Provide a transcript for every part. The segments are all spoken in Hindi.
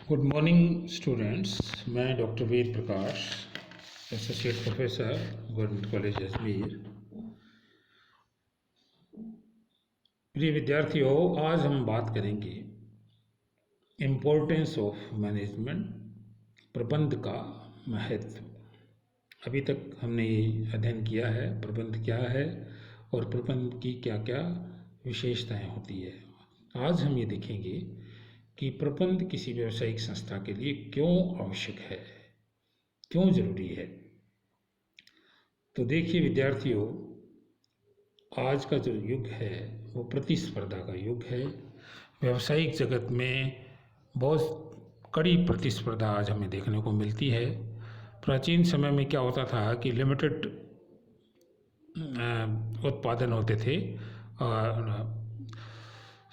Good morning students. मैं doctor Ved Prakash, associate professor, government college Ajmer. प्रिय विद्यार्थियों, आज हम बात करेंगे इम्पोर्टेंस ऑफ मैनेजमेंट, प्रबंध का महत्व। अभी तक हमने ये अध्ययन किया है प्रबंध क्या है और प्रबंध की क्या क्या विशेषताएं होती है। आज हम ये देखेंगे कि प्रबंध किसी व्यावसायिक संस्था के लिए क्यों आवश्यक है, क्यों जरूरी है। तो देखिए विद्यार्थियों, आज का जो युग है वो प्रतिस्पर्धा का युग है। व्यावसायिक जगत में बहुत कड़ी प्रतिस्पर्धा आज हमें देखने को मिलती है। प्राचीन समय में क्या होता था कि लिमिटेड उत्पादन होते थे और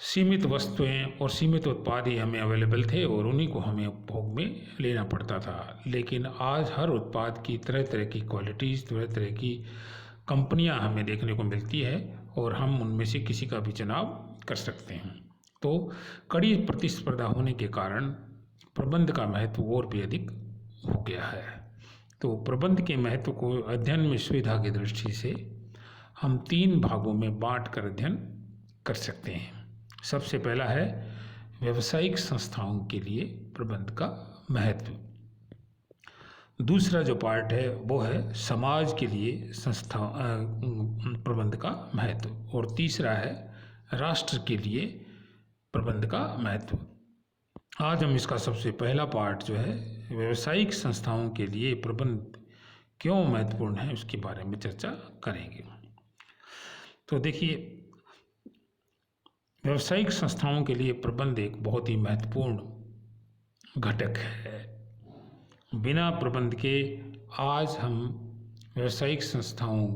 सीमित वस्तुएं और सीमित उत्पाद ही हमें अवेलेबल थे और उन्हीं को हमें उपभोग में लेना पड़ता था। लेकिन आज हर उत्पाद की तरह तरह की क्वालिटीज़, तरह तरह की कंपनियां हमें देखने को मिलती है और हम उनमें से किसी का भी चुनाव कर सकते हैं। तो कड़ी प्रतिस्पर्धा होने के कारण प्रबंध का महत्व और भी अधिक हो गया है। तो प्रबंध के महत्व को अध्ययन में सुविधा की दृष्टि से हम 3 भागों में बांट कर अध्ययन कर सकते हैं। सबसे पहला है व्यावसायिक संस्थाओं के लिए प्रबंध का महत्व। दूसरा जो पार्ट है वो है समाज के लिए संस्था प्रबंध का महत्व। और तीसरा है राष्ट्र के लिए प्रबंध का महत्व। आज हम इसका सबसे पहला पार्ट जो है व्यावसायिक संस्थाओं के लिए प्रबंध क्यों महत्वपूर्ण है उसके बारे में चर्चा करेंगे। तो देखिए, व्यावसायिक संस्थाओं के लिए प्रबंध एक बहुत ही महत्वपूर्ण घटक है। बिना प्रबंध के आज हम व्यावसायिक संस्थाओं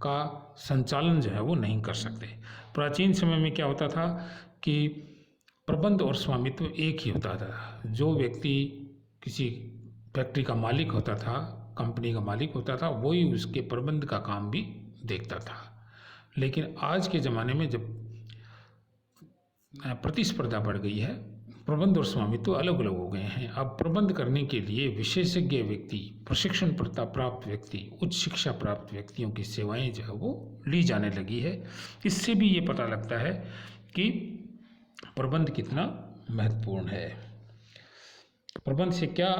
का संचालन जो है वो नहीं कर सकते। प्राचीन समय में क्या होता था कि प्रबंध और स्वामित्व एक ही होता था। जो व्यक्ति किसी फैक्ट्री का मालिक होता था, कंपनी का मालिक होता था, वही उसके प्रबंध का काम भी देखता था। लेकिन आज के ज़माने में जब प्रतिस्पर्धा बढ़ गई है, प्रबंध और स्वामित्व अलग अलग हो गए हैं। अब प्रबंध करने के लिए विशेषज्ञ व्यक्ति, प्रशिक्षण प्राप्त व्यक्ति, उच्च शिक्षा प्राप्त व्यक्तियों की सेवाएं जो है वो ली जाने लगी है। इससे भी ये पता लगता है कि प्रबंध कितना महत्वपूर्ण है। प्रबंध से क्या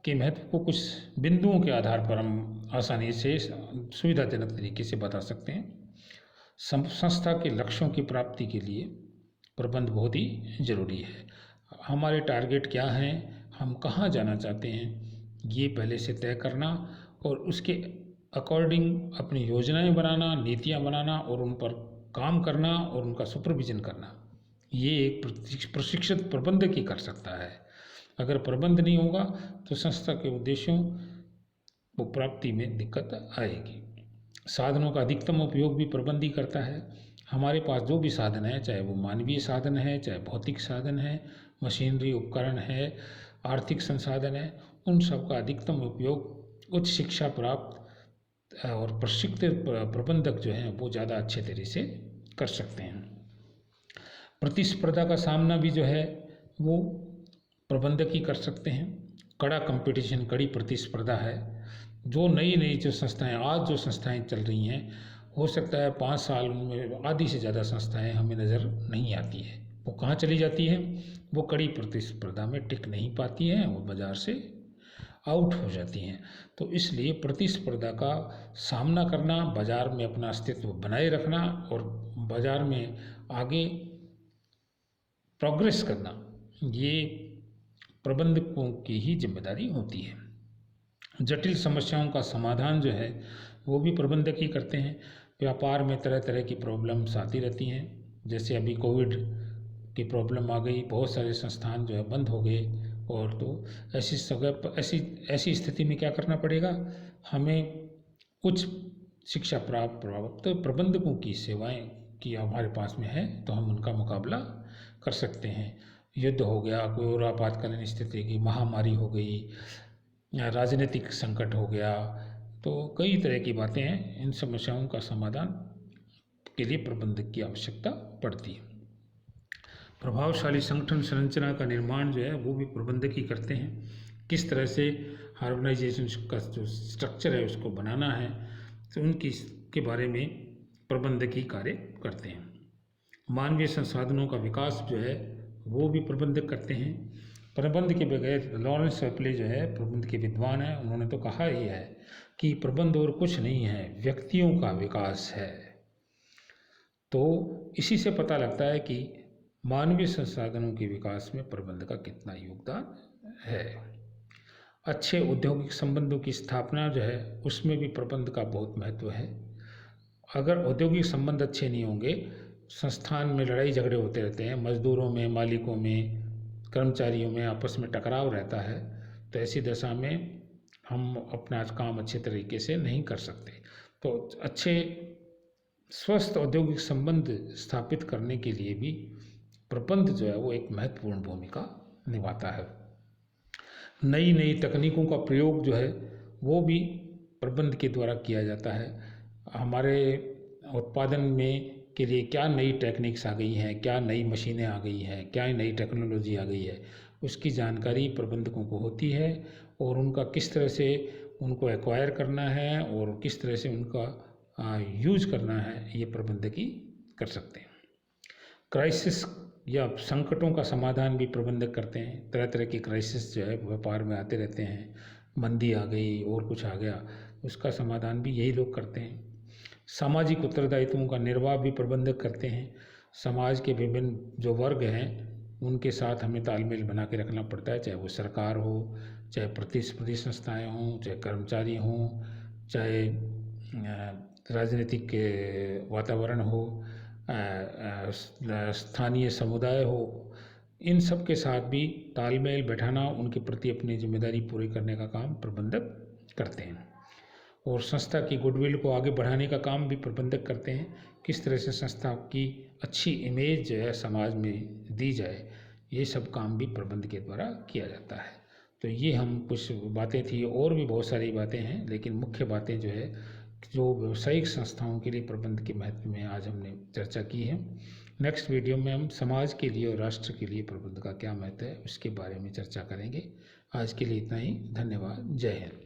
के महत्व को कुछ बिंदुओं के आधार पर हम आसानी से सुविधाजनक तरीके से बता सकते हैं। संस्था के लक्ष्यों की प्राप्ति के लिए प्रबंध बहुत ही ज़रूरी है। हमारे टारगेट क्या हैं, हम कहाँ जाना चाहते हैं, ये पहले से तय करना और उसके अकॉर्डिंग अपनी योजनाएं बनाना, नीतियाँ बनाना और उन पर काम करना और उनका सुपरविजन करना, ये एक प्रशिक्षित प्रबंधक ही कर सकता है। अगर प्रबंध नहीं होगा तो संस्था के उद्देश्यों को प्राप्ति में दिक्कत आएगी। साधनों का अधिकतम उपयोग भी प्रबंध ही करता है। हमारे पास जो भी साधन है, चाहे वो मानवीय साधन है, चाहे भौतिक साधन है, मशीनरी उपकरण है, आर्थिक संसाधन है, उन सब का अधिकतम उपयोग उच्च शिक्षा प्राप्त और प्रशिक्षित प्रबंधक जो हैं वो ज़्यादा अच्छे तरह से कर सकते हैं। प्रतिस्पर्धा का सामना भी जो है वो प्रबंधक ही कर सकते हैं। कड़ा कंपटीशन, कड़ी प्रतिस्पर्धा है। जो नई जो संस्थाएं, आज जो संस्थाएं चल रही हैं, हो सकता है 5 साल में आधी से ज़्यादा संस्थाएं हमें नज़र नहीं आती है। वो कहाँ चली जाती हैं? वो कड़ी प्रतिस्पर्धा में टिक नहीं पाती हैं और बाज़ार से आउट हो जाती हैं। तो इसलिए प्रतिस्पर्धा का सामना करना, बाज़ार में अपना अस्तित्व बनाए रखना और बाज़ार में आगे प्रोग्रेस करना, ये प्रबंधकों की ही जिम्मेदारी होती है। जटिल समस्याओं का समाधान जो है वो भी प्रबंधक ही करते हैं। व्यापार में तरह तरह की प्रॉब्लम्स आती रहती हैं। जैसे अभी कोविड की प्रॉब्लम आ गई, बहुत सारे संस्थान जो है बंद हो गए। और तो ऐसी स्थिति में क्या करना पड़ेगा, हमें उच्च शिक्षा प्राप्त प्रबंधकों की सेवाएं की हमारे पास में है तो हम उनका मुकाबला कर सकते हैं। युद्ध हो गया, कोई और आपातकालीन स्थिति की, महामारी हो गई, राजनीतिक संकट हो गया, तो कई तरह की बातें हैं। इन समस्याओं का समाधान के लिए प्रबंधक की आवश्यकता पड़ती है। प्रभावशाली संगठन संरचना का निर्माण जो है वो भी प्रबंधक ही करते हैं। किस तरह से ऑर्गेनाइजेशन का जो स्ट्रक्चर है उसको बनाना है, तो उनकी के बारे में प्रबंधक ही कार्य करते हैं। मानवीय संसाधनों का विकास जो है वो भी प्रबंधक करते हैं। प्रबंध के बगैर, लॉरेंस वेपले जो है प्रबंध के विद्वान हैं, उन्होंने तो कहा ही है कि प्रबंध और कुछ नहीं है, व्यक्तियों का विकास है। तो इसी से पता लगता है कि मानवीय संसाधनों के विकास में प्रबंध का कितना योगदान है। अच्छे औद्योगिक संबंधों की स्थापना जो है उसमें भी प्रबंध का बहुत महत्व है। अगर औद्योगिक संबंध अच्छे नहीं होंगे, संस्थान में लड़ाई झगड़े होते रहते हैं, मजदूरों में, मालिकों में, कर्मचारियों में आपस में टकराव रहता है, तो ऐसी दशा में हम अपना काम अच्छे तरीके से नहीं कर सकते। तो अच्छे स्वस्थ औद्योगिक संबंध स्थापित करने के लिए भी प्रबंध जो है वो एक महत्वपूर्ण भूमिका निभाता है। नई नई तकनीकों का प्रयोग जो है वो भी प्रबंध के द्वारा किया जाता है। हमारे उत्पादन में के लिए क्या नई टेक्निक्स आ गई हैं, क्या नई मशीनें आ गई हैं, क्या नई टेक्नोलॉजी आ गई है, उसकी जानकारी प्रबंधकों को होती है और उनका किस तरह से उनको एक्वायर करना है और किस तरह से उनका यूज करना है, ये प्रबंधक ही कर सकते हैं। क्राइसिस या संकटों का समाधान भी प्रबंधक करते हैं। तरह तरह की क्राइसिस जो है व्यापार में आते रहते हैं, मंदी आ गई और कुछ आ गया, उसका समाधान भी यही लोग करते हैं। सामाजिक उत्तरदायित्वों का निर्वाह भी प्रबंधक करते हैं। समाज के विभिन्न जो वर्ग हैं उनके साथ हमें तालमेल बना के रखना पड़ता है, चाहे वो सरकार हो, चाहे प्रतिस्पर्धी संस्थाएं हों, चाहे कर्मचारी हों, चाहे राजनीतिक वातावरण हो, स्थानीय समुदाय हो। इन सब के साथ भी तालमेल बैठाना, उनके प्रति अपनी जिम्मेदारी पूरी करने का काम प्रबंधक करते हैं। और संस्था की गुडविल को आगे बढ़ाने का काम भी प्रबंधक करते हैं। किस तरह से संस्था की अच्छी इमेज जो है समाज में दी जाए, ये सब काम भी प्रबंध के द्वारा किया जाता है। तो ये हम कुछ बातें थी, और भी बहुत सारी बातें हैं, लेकिन मुख्य बातें जो है जो व्यावसायिक संस्थाओं के लिए प्रबंध के महत्व में आज हमने चर्चा की है। नेक्स्ट वीडियो में हम समाज के लिए और राष्ट्र के लिए प्रबंध का क्या महत्व है उसके बारे में चर्चा करेंगे। आज के लिए इतना ही। धन्यवाद। जय हिंद।